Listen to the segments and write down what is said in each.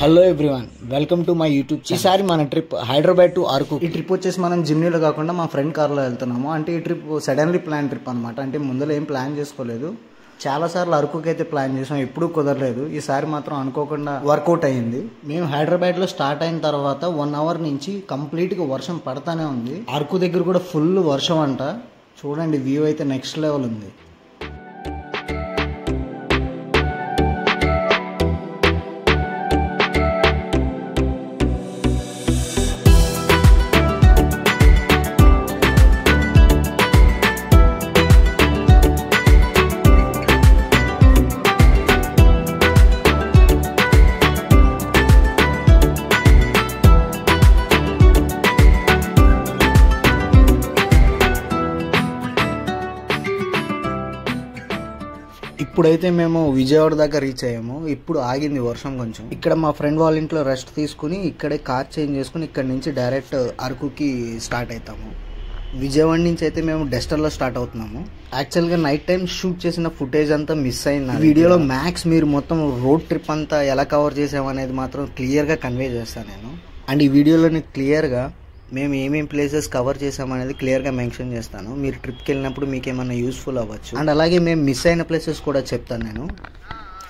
Hello everyone, welcome to my YouTube channel. ఈసారి మన trip Hyderabad to Araku. ఈ ట్రిప్ వచ్చేసి మనం జిమ్నీలో కాకుండా మా ఫ్రెండ్ కార్లో వెళ్తున్నాము. అంటే ఈ ట్రిప్ సడన్లీ ప్లాన్ ట్రిప్ అనమాట. అంటే ముందర ఏం ప్లాన్ చేసుకోలేదు. చాలాసార్లు అరకుకి అయితే ప్లాన్ చేసాం, ఎప్పుడూ కుదరలేదు. ఈసారి మాత్రం అనుకోకుండా వర్కౌట్ అయ్యింది. మేము హైదరాబాద్లో స్టార్ట్ అయిన తర్వాత 1 అవర్ నుంచి కంప్లీట్గా వర్షం పడతానే ఉంది. అరకు దగ్గర కూడా ఫుల్ వర్షం అంట. చూడండి, వ్యూ అయితే నెక్స్ట్ లెవెల్ ఉంది. ఇప్పుడైతే మేము విజయవాడ దాకా రీచ్ అయ్యాము. ఇప్పుడు ఆగింది వర్షం కొంచెం. ఇక్కడ మా ఫ్రెండ్ వాళ్ళ ఇంట్లో రెస్ట్ తీసుకుని ఇక్కడే కార్ చేంజ్ చేసుకుని ఇక్కడ నుంచి డైరెక్ట్ అరకుకి స్టార్ట్ అవుతాము. విజయవాడ నుంచి అయితే మేము డెస్టర్లో స్టార్ట్ అవుతున్నాము. యాక్చువల్గా నైట్ టైం షూట్ చేసిన ఫుటేజ్ అంతా మిస్ అయింది. వీడియోలో మ్యాక్స్ మీరు మొత్తం రోడ్ ట్రిప్ అంతా ఎలా కవర్ చేసామనేది మాత్రం క్లియర్గా కన్వే చేస్తాను నేను. అండ్ ఈ వీడియోలోని క్లియర్గా మేము ఏమేం ప్లేసెస్ కవర్ చేసామనేది క్లియర్గా మెన్షన్ చేస్తాను. మీరు ట్రిప్కి వెళ్ళినప్పుడు మీకు ఏమన్నా యూస్ఫుల్ అవ్వచ్చు. అండ్ అలాగే మేము మిస్ అయిన ప్లేసెస్ కూడా చెప్తాను నేను.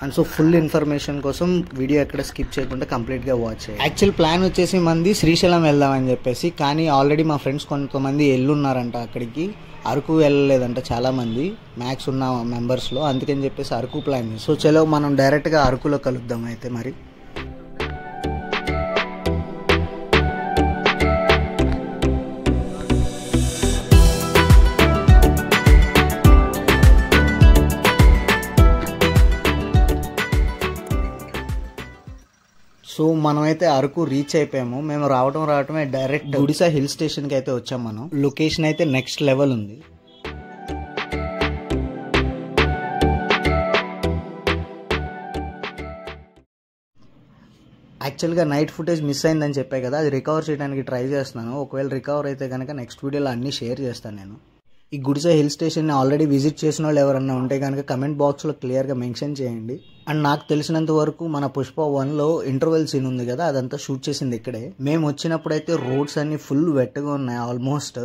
అండ్ సో ఫుల్ ఇన్ఫర్మేషన్ కోసం వీడియో ఎక్కడ స్కిప్ చేయకుండా కంప్లీట్గా వాచ్ చేయండి. యాక్చువల్ ప్లాన్ వచ్చేసి మంది శ్రీశైలం వెళ్దామని చెప్పేసి, కానీ ఆల్రెడీ మా ఫ్రెండ్స్ కొంతమంది వెళ్ళున్నారంట అక్కడికి. అరకు వెళ్ళలేదంట చాలామంది, మ్యాక్స్ ఉన్న మెంబర్స్లో. అందుకని చెప్పేసి అరకు ప్లాన్. సో చలో మనం డైరెక్ట్గా అరకులో కలుద్దాం అయితే మరి. సో మనమైతే అరకు రీచ్ అయిపోయాము. మేము రావటమే డైరెక్ట్ గుడిసా హిల్ స్టేషన్కి అయితే వచ్చాం మనం. లొకేషన్ అయితే నెక్స్ట్ లెవెల్ ఉంది. యాక్చువల్గా నైట్ ఫుటేజ్ మిస్ అయిందని చెప్పాయి కదా, అది రికవర్ చేయడానికి ట్రై చేస్తున్నాను. ఒకవేళ రికవర్ అయితే కనుక నెక్స్ట్ వీడియోలో అన్నీ షేర్ చేస్తాను నేను. ఈ గుడిసా హిల్ స్టేషన్ని ఆల్రెడీ విజిట్ చేసిన వాళ్ళు ఎవరన్నా ఉంటే కనుక కమెంట్ బాక్స్లో క్లియర్గా మెన్షన్ చేయండి. అండ్ నాకు తెలిసినంత వరకు మన పుష్ప 1లో ఇంటర్వెల్ సీన్ ఉంది కదా, అదంతా షూట్ చేసింది ఇక్కడే. మేము వచ్చినప్పుడైతే రోడ్స్ అన్ని ఫుల్ వెట్గా ఉన్నాయి. ఆల్మోస్ట్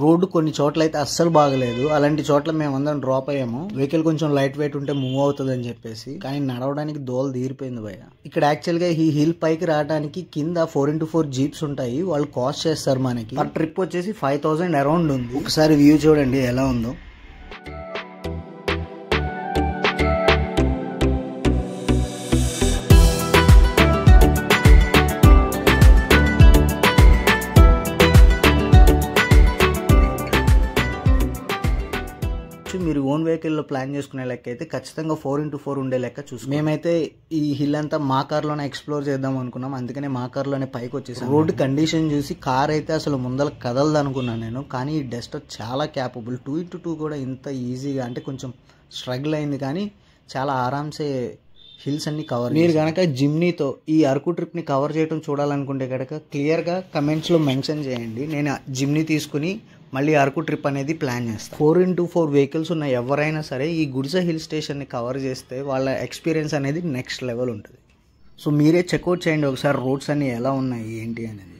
రోడ్డు కొన్ని చోట్ల అయితే అస్సలు బాగలేదు. అలాంటి చోట్ల మేము అందరం డ్రాప్ అయ్యాము. వెహికల్ కొంచెం లైట్ వెయిట్ ఉంటే మూవ్ అవుతుంది అని చెప్పేసి, కానీ నడవడానికి దోలు తీరిపోయింది భయ్య. ఇక్కడ యాక్చువల్గా ఈ హిల్ పైకి రావడానికి కింద 4x4 జీప్స్ ఉంటాయి. వాళ్ళు కాస్ట్ చేస్తారు మనకి. ఆ ట్రిప్ వచ్చేసి 5000 అరౌండ్ ఉంది. ఒకసారి వ్యూ చూడండి ఎలా ఉందో. మీరు ఓన్ వెహికల్లో ప్లాన్ చేసుకునే లెక్క అయితే ఖచ్చితంగా 4x4 ఉండే లెక్క చూసి. మేమైతే ఈ హిల్ అంతా మా కార్లోనే ఎక్స్ప్లోర్ చేద్దాం అనుకున్నాం. అందుకనే మా కార్లోనే పైకి వచ్చేసాం. రోడ్ కండిషన్ చూసి కార్ అయితే అసలు ముందర కదలదు అనుకున్నాను నేను, కానీ ఈ డస్టర్ చాలా క్యాపబుల్. 2x2 కూడా ఇంత ఈజీగా, అంటే కొంచెం స్ట్రగుల్ అయింది కానీ చాలా ఆరామ్సే హిల్స్ అన్ని కవర్. మీరు కనుక జిమ్నీతో ఈ అరకు ట్రిప్ని కవర్ చేయడం చూడాలనుకుంటే కనుక క్లియర్గా కమెంట్స్లో మెన్షన్ చేయండి. నేను జిమ్నీ తీసుకుని మళ్ళీ అరకు ట్రిప్ అనేది ప్లాన్ చేస్తాను. 4x4 వెహికల్స్ ఉన్న ఎవరైనా సరే ఈ గుడిసా హిల్ స్టేషన్ని కవర్ చేస్తే వాళ్ళ ఎక్స్పీరియన్స్ అనేది నెక్స్ట్ లెవెల్ ఉంటుంది. సో మీరే చెక్అవుట్ చేయండి ఒకసారి రోడ్స్ అన్ని ఎలా ఉన్నాయి ఏంటి అనేది.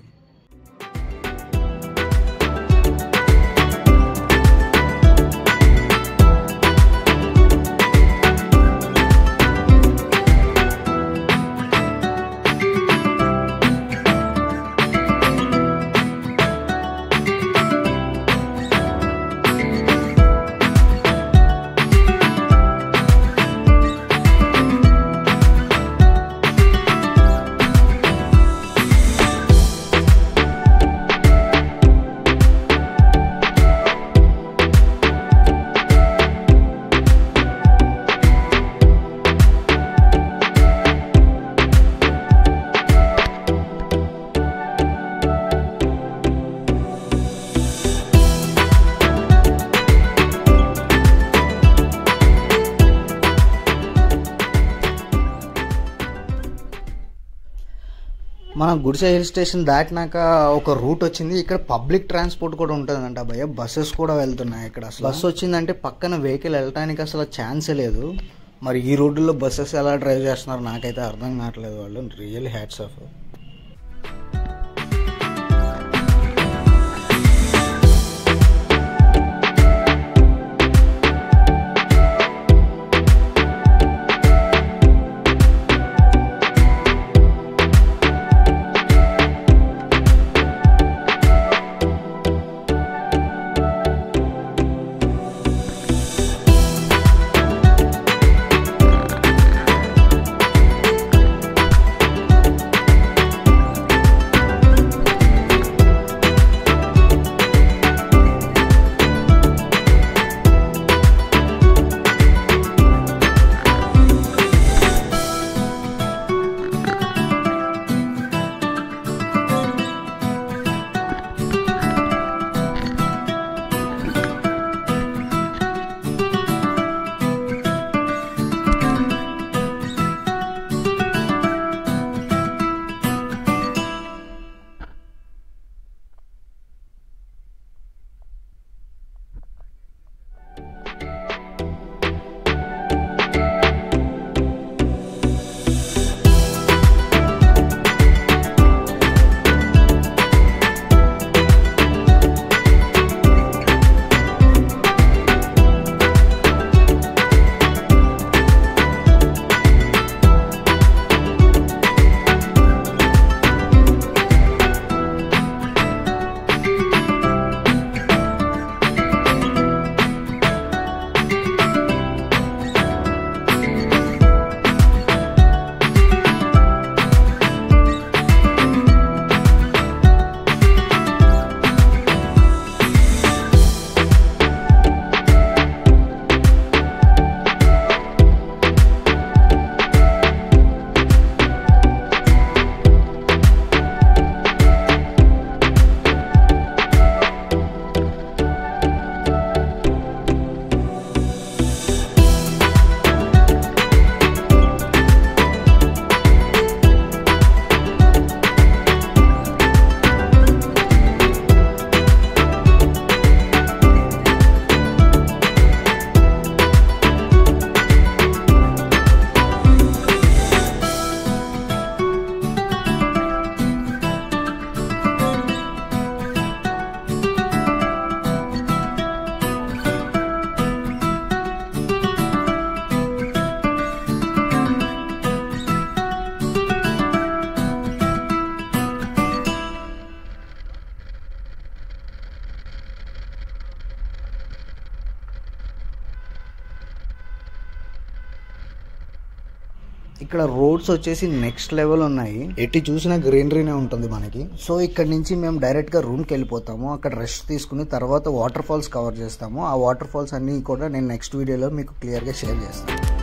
మనం గుడిసా హిల్ స్టేషన్ దాటినాక ఒక రూట్ వచ్చింది. ఇక్కడ పబ్లిక్ ట్రాన్స్పోర్ట్ కూడా ఉంటుందంట భయ్య. బస్సెస్ కూడా వెళ్తున్నాయి ఇక్కడ. అసలు బస్సు వచ్చిందంటే పక్కన వెహికల్ వెళ్ళటానికి అసలు ఛాన్సే లేదు. మరి ఈ రోడ్డులో బస్సెస్ ఎలా డ్రైవ్ చేస్తున్నారు నాకైతే అర్థం కావట్లేదు. వాళ్ళు రియల్ హ్యాట్స్ ఆఫ్. ఇక్కడ రోడ్స్ వచ్చేసి నెక్స్ట్ లెవెల్ ఉన్నాయి. ఎట్టి చూసినా గ్రీనరీనే ఉంటుంది మనకి. సో ఇక్కడ నుంచి మేము డైరెక్ట్ గా రూమ్ కి వెళ్ళిపోతాము. అక్కడ రెస్ట్ తీసుకుని తర్వాత వాటర్ ఫాల్స్ కవర్ చేస్తాము. ఆ వాటర్ ఫాల్స్ అన్ని కూడా నేను నెక్స్ట్ వీడియోలో మీకు క్లియర్ గా షేర్ చేస్తాను.